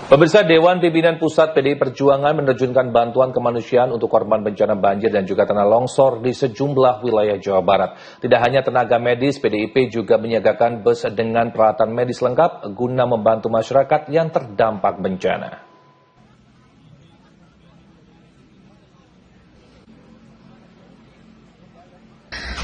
Pemirsa, Dewan Pimpinan Pusat PDI Perjuangan menerjunkan bantuan kemanusiaan untuk korban bencana banjir dan juga tanah longsor di sejumlah wilayah Jawa Barat. Tidak hanya tenaga medis, PDIP juga menyiagakan bus dengan peralatan medis lengkap guna membantu masyarakat yang terdampak bencana.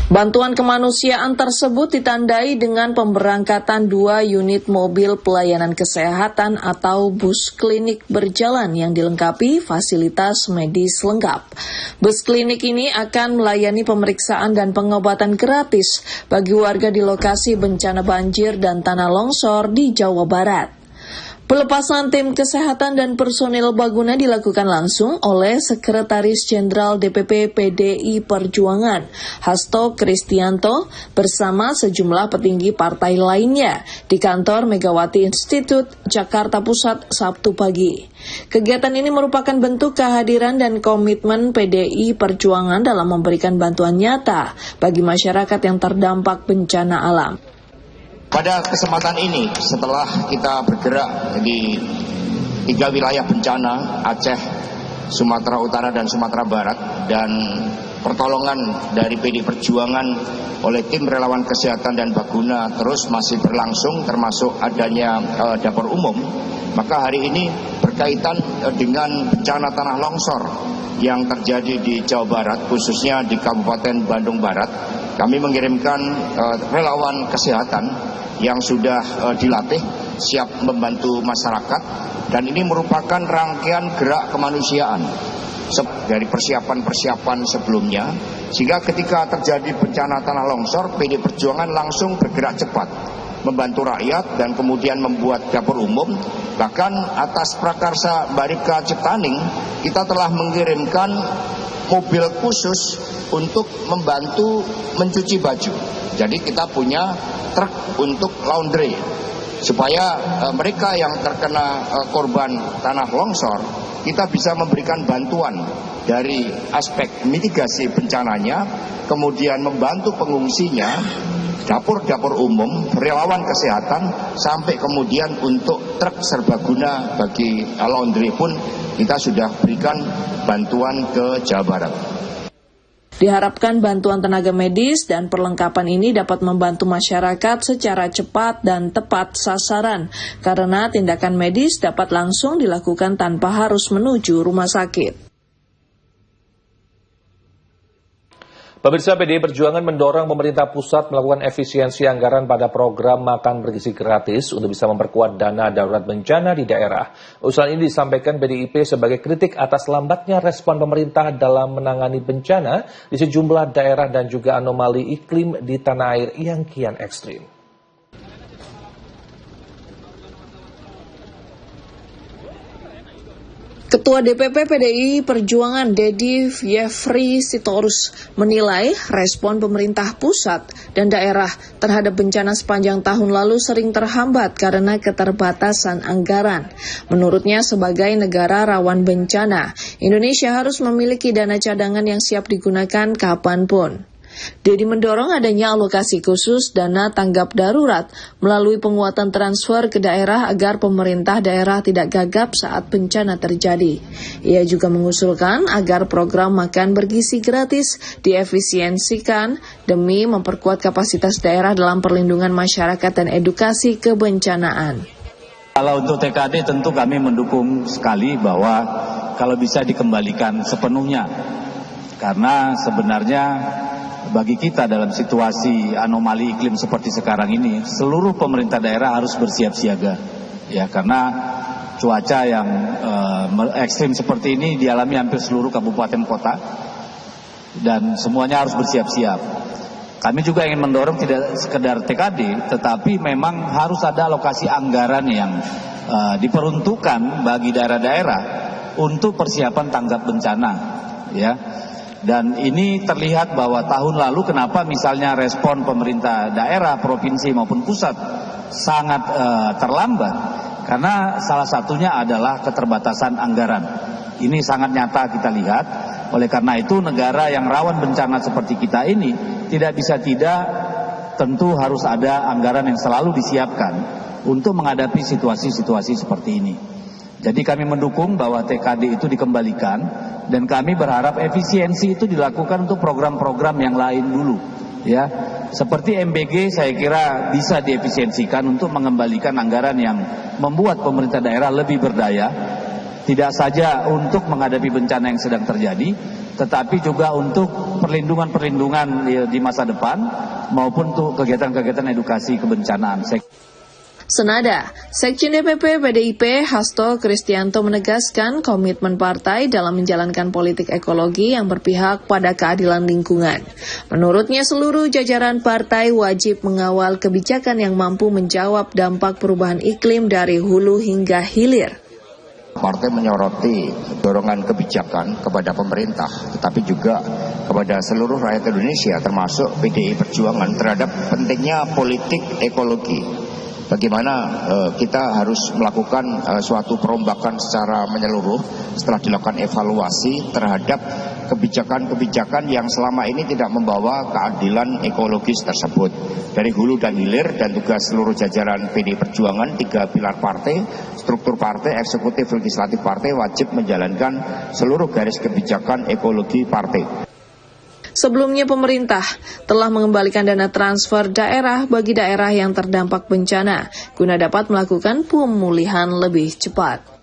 Bantuan kemanusiaan tersebut ditandai dengan pemberangkatan 2 unit mobil pelayanan kesehatan atau bus klinik berjalan yang dilengkapi fasilitas medis lengkap. Bus klinik ini akan melayani pemeriksaan dan pengobatan gratis bagi warga di lokasi bencana banjir dan tanah longsor di Jawa Barat. Pelepasan tim kesehatan dan personil Baguna dilakukan langsung oleh Sekretaris Jenderal DPP PDI Perjuangan, Hasto Kristianto, bersama sejumlah petinggi partai lainnya di kantor Megawati Institute, Jakarta Pusat, Sabtu pagi. Kegiatan ini merupakan bentuk kehadiran dan komitmen PDI Perjuangan dalam memberikan bantuan nyata bagi masyarakat yang terdampak bencana alam. Pada kesempatan ini, setelah kita bergerak di 3 wilayah bencana, Aceh, Sumatera Utara, dan Sumatera Barat, dan pertolongan dari PDI Perjuangan oleh tim relawan kesehatan dan Baguna terus masih berlangsung, termasuk adanya dapur umum, maka hari ini berkaitan dengan bencana tanah longsor yang terjadi di Jawa Barat, khususnya di Kabupaten Bandung Barat. Kami mengirimkan relawan kesehatan yang sudah dilatih, siap membantu masyarakat, dan ini merupakan rangkaian gerak kemanusiaan dari persiapan-persiapan sebelumnya, sehingga ketika terjadi bencana tanah longsor, PDI Perjuangan langsung bergerak cepat membantu rakyat dan kemudian membuat dapur umum. Bahkan atas prakarsa Mbak Rika Ciptaning, kita telah mengirimkan mobil khusus untuk membantu mencuci baju. Jadi kita punya truk untuk laundry supaya mereka yang terkena korban tanah longsor, kita bisa memberikan bantuan dari aspek mitigasi bencananya, kemudian membantu pengungsinya, dapur-dapur umum, relawan kesehatan, sampai kemudian untuk truk serbaguna bagi laundry pun kita sudah berikan bantuan ke Jawa Barat. Diharapkan bantuan tenaga medis dan perlengkapan ini dapat membantu masyarakat secara cepat dan tepat sasaran, karena tindakan medis dapat langsung dilakukan tanpa harus menuju rumah sakit. Pemirsa, PDI Perjuangan mendorong pemerintah pusat melakukan efisiensi anggaran pada program makan bergizi gratis untuk bisa memperkuat dana darurat bencana di daerah. Usulan ini disampaikan PDIP sebagai kritik atas lambatnya respon pemerintah dalam menangani bencana di sejumlah daerah dan juga anomali iklim di tanah air yang kian ekstrim. Ketua DPP PDI Perjuangan Dedi Yefri Sitorus menilai respon pemerintah pusat dan daerah terhadap bencana sepanjang tahun lalu sering terhambat karena keterbatasan anggaran. Menurutnya, sebagai negara rawan bencana, Indonesia harus memiliki dana cadangan yang siap digunakan kapanpun. Dedi mendorong adanya alokasi khusus dana tanggap darurat melalui penguatan transfer ke daerah agar pemerintah daerah tidak gagap saat bencana terjadi. Ia juga mengusulkan agar program makan bergizi gratis diefisiensikan demi memperkuat kapasitas daerah dalam perlindungan masyarakat dan edukasi kebencanaan. Kalau untuk TKD tentu kami mendukung sekali bahwa kalau bisa dikembalikan sepenuhnya, karena sebenarnya bagi kita dalam situasi anomali iklim seperti sekarang ini, seluruh pemerintah daerah harus bersiap siaga, ya, karena cuaca yang ekstrim seperti ini dialami hampir seluruh kabupaten kota dan semuanya harus bersiap-siap. Kami juga ingin mendorong tidak sekedar TKD, tetapi memang harus ada alokasi anggaran yang diperuntukkan bagi daerah-daerah untuk persiapan tanggap bencana, ya. Dan ini terlihat bahwa tahun lalu kenapa misalnya respon pemerintah daerah, provinsi maupun pusat sangat terlambat, karena salah satunya adalah keterbatasan anggaran. Ini sangat nyata kita lihat. Oleh karena itu negara yang rawan bencana seperti kita ini tidak bisa tidak tentu harus ada anggaran yang selalu disiapkan untuk menghadapi situasi-situasi seperti ini. Jadi kami mendukung bahwa TKD itu dikembalikan dan kami berharap efisiensi itu dilakukan untuk program-program yang lain dulu. Ya, seperti MBG saya kira bisa diefisiensikan untuk mengembalikan anggaran yang membuat pemerintah daerah lebih berdaya, tidak saja untuk menghadapi bencana yang sedang terjadi, tetapi juga untuk perlindungan-perlindungan di masa depan maupun untuk kegiatan-kegiatan edukasi kebencanaan. Senada, Sekjen DPP PDIP Hasto Kristianto menegaskan komitmen partai dalam menjalankan politik ekologi yang berpihak pada keadilan lingkungan. Menurutnya seluruh jajaran partai wajib mengawal kebijakan yang mampu menjawab dampak perubahan iklim dari hulu hingga hilir. Partai menyoroti dorongan kebijakan kepada pemerintah, tetapi juga kepada seluruh rakyat Indonesia termasuk PDI Perjuangan terhadap pentingnya politik ekologi. Bagaimana kita harus melakukan suatu perombakan secara menyeluruh setelah dilakukan evaluasi terhadap kebijakan-kebijakan yang selama ini tidak membawa keadilan ekologis tersebut. Dari hulu dan hilir dan juga seluruh jajaran PDI Perjuangan, 3 pilar partai, struktur partai, eksekutif, legislatif partai wajib menjalankan seluruh garis kebijakan ekologi partai. Sebelumnya pemerintah telah mengembalikan dana transfer daerah bagi daerah yang terdampak bencana guna dapat melakukan pemulihan lebih cepat.